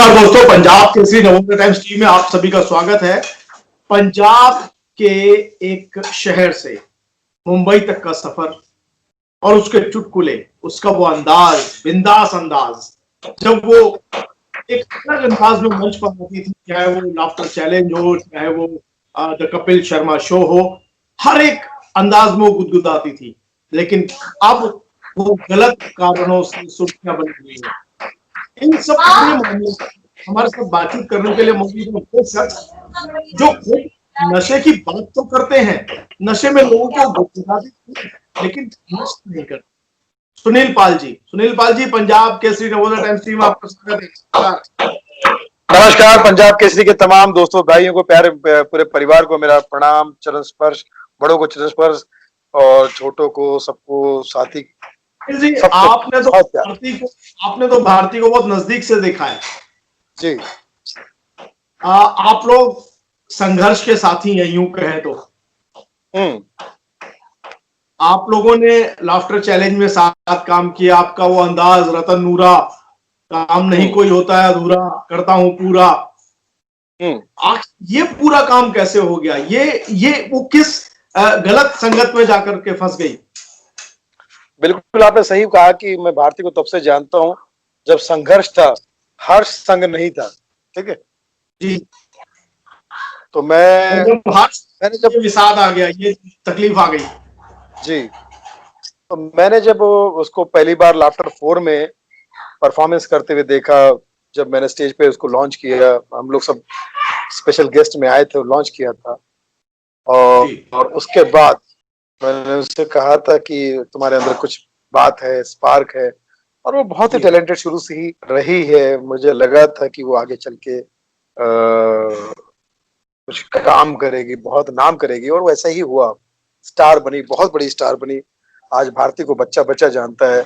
नमस्कार दोस्तों, Punjab Kesari Navodaya times TV में आप सभी का स्वागत है। पंजाब के एक शहर से मुंबई तक का सफर और उसके चुटकुले, उसका वो अंदाज, बिंदास अंदाज, जब वो एक अलग अंदाज में मंच पर होती थी, चाहे वो लाफ्टर चैलेंज हो, चाहे वो द कपिल शर्मा शो हो, हर एक अंदाज में वो गुदगुदाती थी। लेकिन अब वो गलत कारणों से सुर्खियां बनी हुई है। इन सब पूरे मामले हमारे साथ बातचीत करने के लिए मौजूद है वो शख्स जो खुद नशे की बात तो करते हैं, नशे में लोगों को गुदगुदाते हैं, लेकिन नष्ट नहीं करते। सुनील पाल जी, पंजाब केसरी नवोदय टाइम्स टीम में आपका स्वागत है। नमस्कार। पंजाब केसरी के तमाम दोस्तों, भाइयों को, प्यारे पूरे परिवार को मेरा प्रणाम, चरण स्पर्श, बड़ों को चरण स्पर्श और छोटों को, सबको, साथी जी, आपने तो भारती को बहुत नजदीक से देखा है जी। आप लोग संघर्ष के साथी हैं, यूं कहें तो। आप लोगों ने लाफ्टर चैलेंज में साथ काम किया। आपका वो अंदाज, रतन नूरा, काम नहीं कोई होता है अधूरा, करता हूं पूरा। ये पूरा काम कैसे हो गया? ये वो किस गलत संगत में जाकर के फंस गई? बिल्कुल, आपने सही कहा कि मैं भारती को तब से जानता हूं जब संघर्ष था, हर्ष संग नहीं था। ठीक है जी। तो मैंने जब विषाद आ गया, ये तकलीफ आ गई जी, तो मैंने जब उसको पहली बार लाफ्टर 4 में परफॉर्मेंस करते हुए देखा, जब मैंने स्टेज पे उसको लॉन्च किया, हम लोग सब स्पेशल गेस्ट में आए थे, लॉन्च किया था, और उसके बाद मैंने उससे कहा था कि तुम्हारे अंदर कुछ बात है, स्पार्क है, और वो बहुत ही टैलेंटेड शुरू से ही रही है। मुझे लगा था कि वो आगे चल के कुछ काम करेगी, बहुत नाम करेगी, और वैसा ही हुआ। स्टार बनी, बहुत बड़ी स्टार बनी। आज भारती को बच्चा बच्चा जानता है,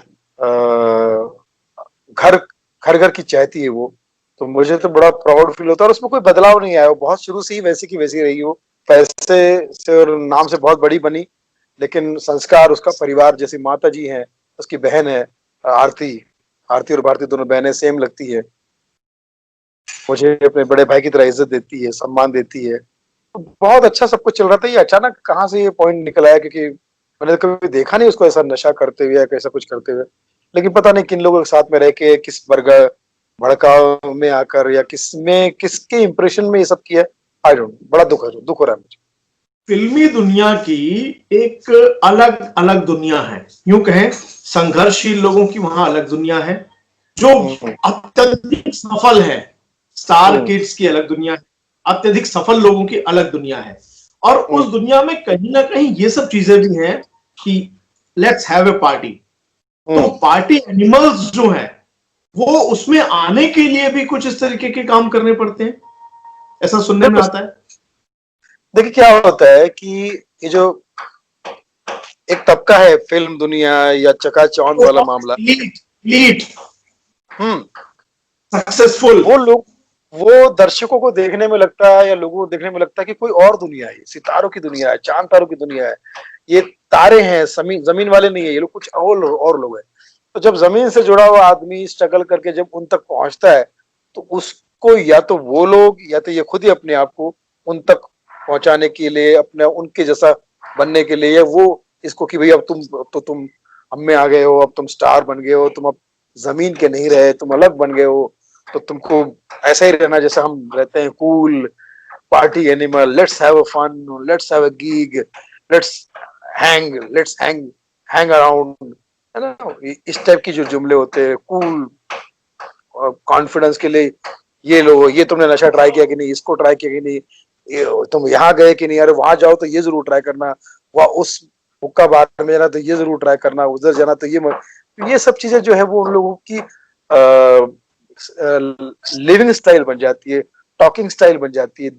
घर घर की चाहती है वो। तो मुझे तो बड़ा प्राउड फील होता है, और उसमें कोई बदलाव नहीं आया। वो बहुत शुरू से ही वैसी की वैसी रही हो। पैसे से और नाम से बहुत बड़ी बनी, लेकिन संस्कार, उसका परिवार, जैसी माता जी हैं, उसकी बहन है आरती और भारती दोनों बहनें सेम लगती है। मुझे अपने बड़े भाई की तरह इज्जत देती है, सम्मान देती है। तो बहुत अच्छा सब कुछ चल रहा था। ये अचानक कहाँ से ये पॉइंट निकल आया, क्योंकि मैंने कभी देखा नहीं उसको ऐसा नशा करते हुए या कैसा कुछ करते हुए। लेकिन पता नहीं किन लोगों के साथ में रह के, किस भड़काव में आकर, या किसके इंप्रेशन में ये सब किया, आई डोंट नो। बड़ा दुख हो रहा है मुझे। फिल्मी दुनिया की एक अलग अलग दुनिया है, यूं कहें संघर्षशील लोगों की वहां अलग दुनिया है, जो अत्यधिक सफल है। स्टार किड्स की अलग दुनिया है, अत्यधिक सफल लोगों की अलग दुनिया है। और उस दुनिया में कहीं ना कहीं ये सब चीजें भी हैं कि लेट्स हैव ए पार्टी। तो पार्टी एनिमल्स जो है, वो उसमें आने के लिए भी कुछ इस तरीके के काम करने पड़ते हैं, ऐसा सुनने में आता है। देखिए क्या होता है कि ये जो एक तबका है फिल्म दुनिया या चकाचौंध वाला मामला, सक्सेसफुल, वो लोग, वो दर्शकों को देखने में लगता है, या लोगों को देखने में लगता है कि कोई और दुनिया है, सितारों की दुनिया है, चांद तारों की दुनिया है, ये तारे हैं, जमीन वाले नहीं है, ये लोग कुछ और लोग हैं। तो जब जमीन से जुड़ा हुआ आदमी स्ट्रगल करके जब उन तक पहुंचता है, तो उसको या तो वो लोग, या तो ये खुद ही अपने आप को उन तक पहुंचाने के लिए, अपने उनके जैसा बनने के लिए, या वो इसको कि भाई अब तुम हम में आ गए हो, अब तुम स्टार बन गए हो, तुम अब जमीन के नहीं रहे, तुम अलग बन गए हो, तो तुमको ऐसा ही रहना जैसा हम रहते हैं, cool party animal, let's have a fun, let's have a gig, let's hang around, है ना। इस टाइप की जो जुमले होते हैं, कूल कॉन्फिडेंस के लिए, ये लो, ये तुमने नशा ट्राई किया कि नहीं, इसको ट्राई किया कि नहीं, तुम यहाँ गए कि नहीं, अरे वहां जाओ तो ये जरूर ट्राई करना, वह उस हुक्का बार में जाना तो ये जरूर ट्राई करना, उधर जाना तो ये सब चीजें जो है वो उन लोगों की लिविंग स्टाइल बन जाती है, टॉकिंग स्टाइल बन जाती है,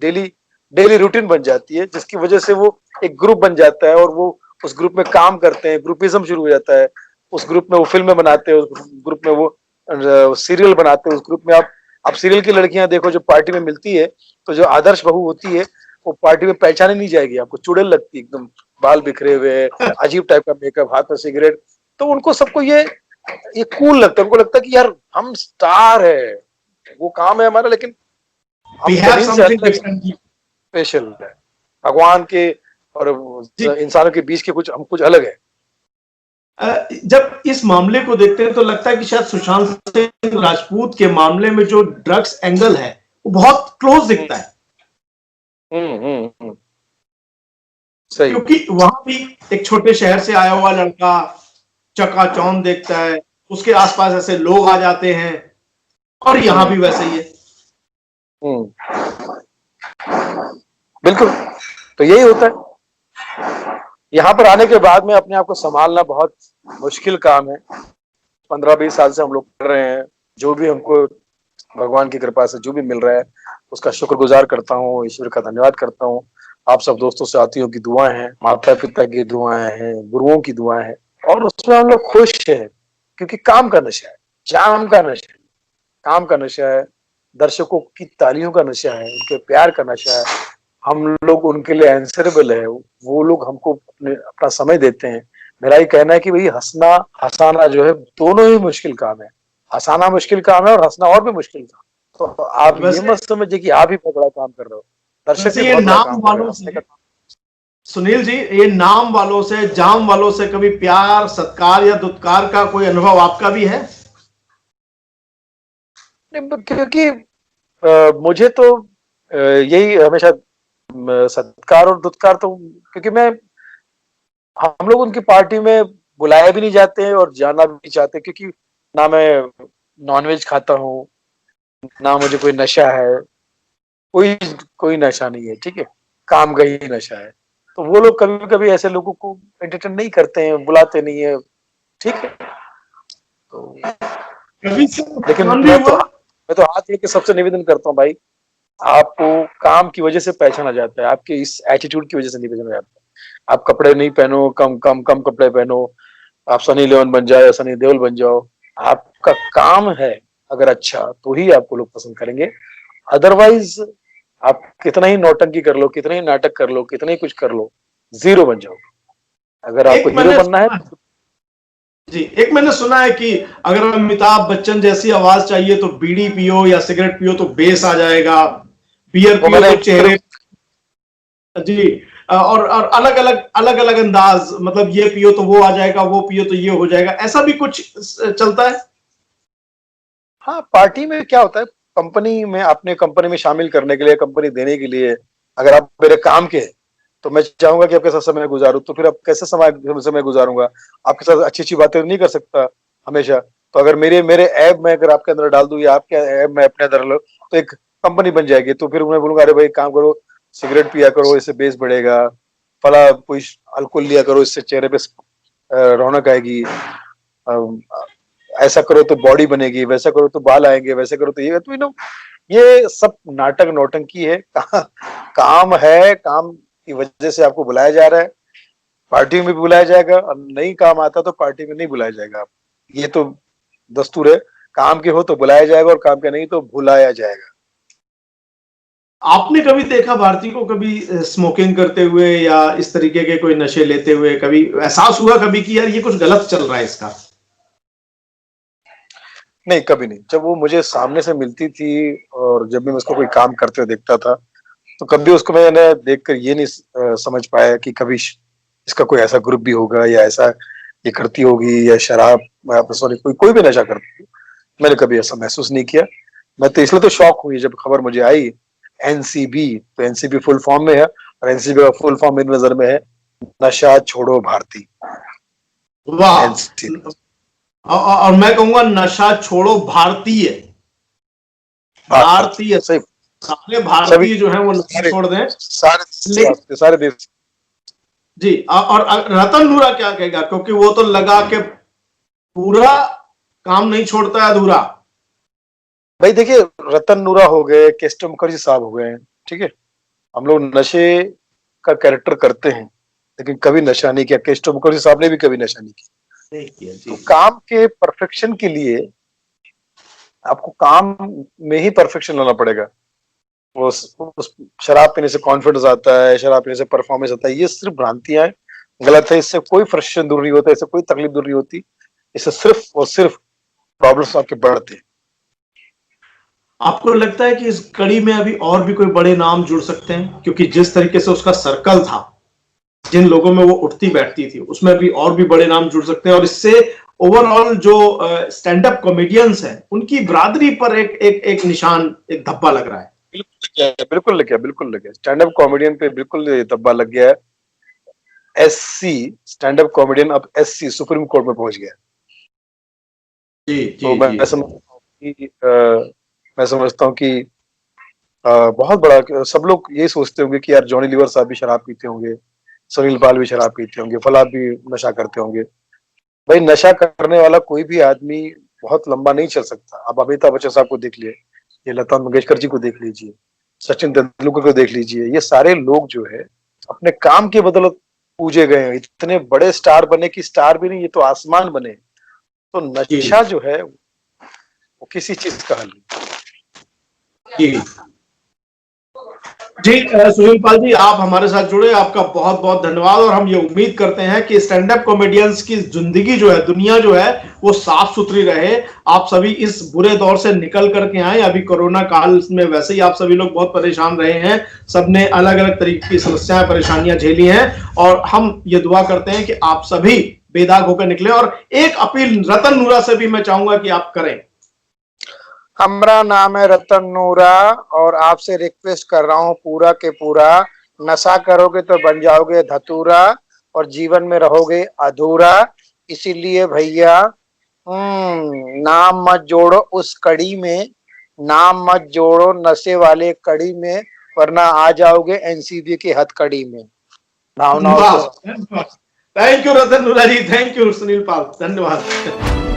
डेली रूटीन बन जाती है, जिसकी वजह से वो एक ग्रुप बन जाता है, और वो उस ग्रुप में काम करते हैं, ग्रुपिज्म शुरू हो जाता है। उस ग्रुप में वो फिल्में बनाते हैं, उस ग्रुप में वो सीरियल बनाते हैं, उस ग्रुप में आप सीरियल की लड़कियां देखो जो पार्टी में मिलती है, तो जो आदर्श बहू होती है वो पार्टी में पहचाने नहीं जाएगी, आपको चुड़ैल लगती है, एकदम बाल बिखरे हुए, अजीब टाइप का मेकअप, हाथ में सिगरेट। तो उनको सबको ये कूल लगता है, उनको लगता है कि यार हम स्टार है, वो काम है हमारा, लेकिन वी हम हैव जमीन से समथिंग अलग डिफरेंट। स्पेशल है। भगवान के और जी, इंसानों के बीच के कुछ हम कुछ अलग है। जब इस मामले को देखते हैं तो लगता है कि शायद सुशांत सिंह राजपूत के मामले में जो ड्रग्स एंगल है वो बहुत क्लोज दिखता है, हम्म। सही। क्योंकि वहां भी एक छोटे शहर से आया हुआ लड़का चकाचौंध देखता है, उसके आसपास ऐसे लोग आ जाते हैं, और यहां भी वैसे ही है। हम्म। बिल्कुल। तो यही होता है, यहाँ पर आने के बाद में अपने आप को संभालना बहुत मुश्किल काम है। 15-20 साल से हम लोग कर रहे हैं, जो भी हमको भगवान की कृपा से जो भी मिल रहा है उसका शुक्रगुजार करता हूँ, ईश्वर का धन्यवाद करता हूँ। आप सब दोस्तों साथियों की दुआएं हैं, माता पिता की दुआएं हैं, गुरुओं की दुआएं हैं, और उसमें हम लोग खुश हैं, क्योंकि काम का नशा है, जाम का नशा है, काम का नशा है, दर्शकों की तालियों का नशा है, उनके प्यार का नशा है। हम लोग उनके लिए आंसरेबल है, वो लोग हमको अपना समय देते हैं। मेरा ये कहना है कि भाई हंसना हंसाना जो है दोनों ही मुश्किल काम है। हंसाना मुश्किल काम है और हंसना और भी मुश्किल काम। तो आप ये वैसे मत समझिए कि आप ही बहुत बड़ा काम कर रहे हो, दर्शक भी वैसे ये बहुत बड़ा नाम काम कर रहे वालों हैं, हंसने का। से, सुनील जी, ये नाम वालों से, जाम वालों से कभी प्यार, सत्कार या दुत्कार का कोई अनुभव आपका भी है? क्योंकि मुझे तो यही हमेशा सत्कार और दुत्कार तो, क्योंकि मैं हम लोग उनकी पार्टी में बुलाए भी नहीं जाते हैं और जाना भी नहीं चाहते, क्योंकि ना मैं नॉनवेज खाता हूँ, ना मुझे कोई नशा है, कोई कोई नशा नहीं है, ठीक है, काम का ही नशा है। तो वो लोग कभी कभी ऐसे लोगों को एंटरटेन नहीं करते हैं, बुलाते नहीं है, ठीक है। तो कभी से लेकिन नुकसान भी हुआ? मैं तो हाथ जोड़ के सबसे निवेदन करता हूँ भाई, आपको काम की वजह से पहचाना जाता है, आपके इस एटीट्यूड की वजह से नहीं पहचाना जाता है। आप कपड़े नहीं पहनो, कम कम कम कपड़े पहनो, आप सनी लियोन बन जाओ या सनी देओल बन जाओ, आपका काम है अगर अच्छा तो ही आपको लोग पसंद करेंगे। अदरवाइज आप कितना ही नौटंकी कर लो, कितना ही नाटक कर लो, कितना ही कुछ कर लो, जीरो बन जाओ। अगर आपको एक हीरो मैंने बनना है, सुना है, जी, एक मैंने सुना है कि अगर अमिताभ बच्चन जैसी आवाज चाहिए तो बीड़ी पियो या सिगरेट पियो तो बेस आ जाएगा, बियर वो पियो मैंने तो सिर्फ, चेहरे, जी, और अलग अलग अंदाज, मतलब ये पियो तो वो आ जाएगा, वो पियो तो ये हो जाएगा, ऐसा भी कुछ चलता है? हाँ पार्टी में क्या होता है, कंपनी में अपने कंपनी में शामिल करने के लिए, कंपनी देने के लिए, अगर आप मेरे काम के हैं तो मैं चाहूंगा कि आपके साथ समय गुजारूं, तो फिर आप कैसे समय गुजारूंगा, आपके साथ अच्छी अच्छी बातें नहीं कर सकता हमेशा। तो अगर मेरे मेरे ऐब मैं अगर आपके अंदर डाल दूं या आपके ऐब मैं अपने अंदर लो, तो एक कंपनी बन जाएगी। तो फिर मैं बोलूंगा अरे भाई काम करो, सिगरेट पिया करो, इससे बेस बढ़ेगा, फला कोई अल्कोहल लिया करो, इससे चेहरे पे रौनक आएगी, ऐसा करो तो बॉडी बनेगी, वैसा करो तो बाल आएंगे, वैसे करो तो ये, तो ये सब नाटक नौटंकी है। काम है, काम की वजह से आपको बुलाया जा रहा है, पार्टी में भी बुलाया जाएगा, और नहीं काम आता तो पार्टी में नहीं बुलाया जाएगा। आप, ये तो दस्तूर है, काम के हो तो बुलाया जाएगा और काम के नहीं तो भुलाया जाएगा। आपने कभी देखा भारती को कभी स्मोकिंग करते हुए या इस तरीके के कोई नशे लेते हुए? कभी एहसास हुआ कभी कि यार ये कुछ गलत चल रहा है इसका? नहीं, कभी नहीं। जब वो मुझे सामने से मिलती थी और जब भी मैं उसको कोई काम करते हुए देखता था, तो कभी उसको मैंने देखकर ये नहीं समझ पाया कि कभी इसका कोई ऐसा ग्रुप भी होगा या ऐसा ये करती होगी, या शराब, सॉरी, कोई भी नशा करती, मैंने कभी ऐसा महसूस नहीं किया। मैं तो इसलिए तो शॉक हुई जब खबर मुझे आई एनसीबी, तो एनसीबी फुल फॉर्म में है, और एनसीबी का फुल फॉर्म मेरी नजर में है नशा छोड़ो भारती, वाह! एनसीबी। और मैं कहूंगा नशा छोड़ो भारतीय, भारत, भारतीय, सही। सारे सभी भारतीय जो हैं वो नशा सारे छोड़ दें। लेकिन सारे सारे देश। जी, और रतन नूरा क्या कहेगा, क्योंकि वो तो लगा के पूरा काम नहीं छोड़ता है अधूरा। भाई देखिए, रतन नूरा हो गए, केस्टो मुखर्जी साहब हो गए, ठीक है, हम लोग नशे का कैरेक्टर करते हैं लेकिन कभी नशा नहीं किया। केस्टो मुखर्जी साहब ने भी कभी नशा नहीं किया। देखिए जी, तो काम के परफेक्शन के लिए आपको काम में ही परफेक्शन लाना पड़ेगा। उस शराब पीने से कॉन्फिडेंस आता है, शराब पीने से परफॉर्मेंस आता है, ये सिर्फ भ्रांतियां हैं, गलत है। इससे कोई फ्रस्ट्रेशन दूर नहीं होता, इससे कोई तकलीफ दूर नहीं होती, इससे सिर्फ और सिर्फ प्रॉब्लम्स आपके बढ़ते हैं। आपको लगता है कि इस कड़ी में अभी और भी कोई बड़े नाम जुड़ सकते हैं? क्योंकि जिस तरीके से उसका सर्कल था, जिन लोगों में वो उठती बैठती थी, उसमें भी और भी बड़े नाम जुड़ सकते हैं, और इससे ओवरऑल जो स्टैंड अप कॉमेडियंस हैं उनकी बरादरी पर एक निशान, एक धब्बा लग रहा है। बिल्कुल लग गया, बिल्कुल लग गया। स्टैंड अप कॉमेडियन पे बिल्कुल धब्बा लग गया है। एससी स्टैंड अप कॉमेडियन अब एससी सुप्रीम कोर्ट में पहुंच गया। जी तो जी जी। मैं समझता हूँ कि बहुत बड़ा, सब लोग ये सोचते होंगे कि यार जॉनी लीवर साहब भी शराब पीते होंगे, सुनील पाल भी शराब पीते होंगे, फलां भी नशा करते होंगे। भाई नशा करने वाला कोई भी आदमी बहुत लंबा नहीं चल सकता। अब अमिताभ बच्चन साहब को देख लिए, ये लता मंगेशकर जी को देख लीजिए, सचिन तेंदुलकर को देख लीजिए, ये सारे लोग जो है अपने काम के बदौलत पूजे गए हैं। इतने बड़े स्टार बने कि स्टार भी नहीं, ये तो आसमान बने। तो नशा जो है वो किसी चीज का हल नहीं। जी जी, सुनील पाल जी, आप हमारे साथ जुड़े, आपका बहुत बहुत धन्यवाद। और हम ये उम्मीद करते हैं कि स्टैंड अप कॉमेडियंस की जिंदगी जो है, दुनिया जो है, वो साफ सुथरी रहे। आप सभी इस बुरे दौर से निकल करके आए। अभी कोरोना काल में वैसे ही आप सभी लोग बहुत परेशान रहे हैं, सबने अलग अलग तरीके की समस्याएं, परेशानियां झेली हैं, और हम ये दुआ करते हैं कि आप सभी बेदाग होकर निकले। और एक अपील रतन नूरा से भी मैं चाहूंगा कि आप करें। हमारा नाम है रतन नूरा और आपसे रिक्वेस्ट कर रहा हूँ पूरा के पूरा, नशा करोगे तो बन जाओगे धतूरा और जीवन में रहोगे अधूरा। इसीलिए भैया नाम मत जोड़ो उस कड़ी में, नाम मत जोड़ो नशे वाले कड़ी में, वरना आ जाओगे एनसीबी की हथकड़ी में। नाव नाव थैंक यू रतन नूरा जी, थैंक यू सुनील पाल, धन्यवाद।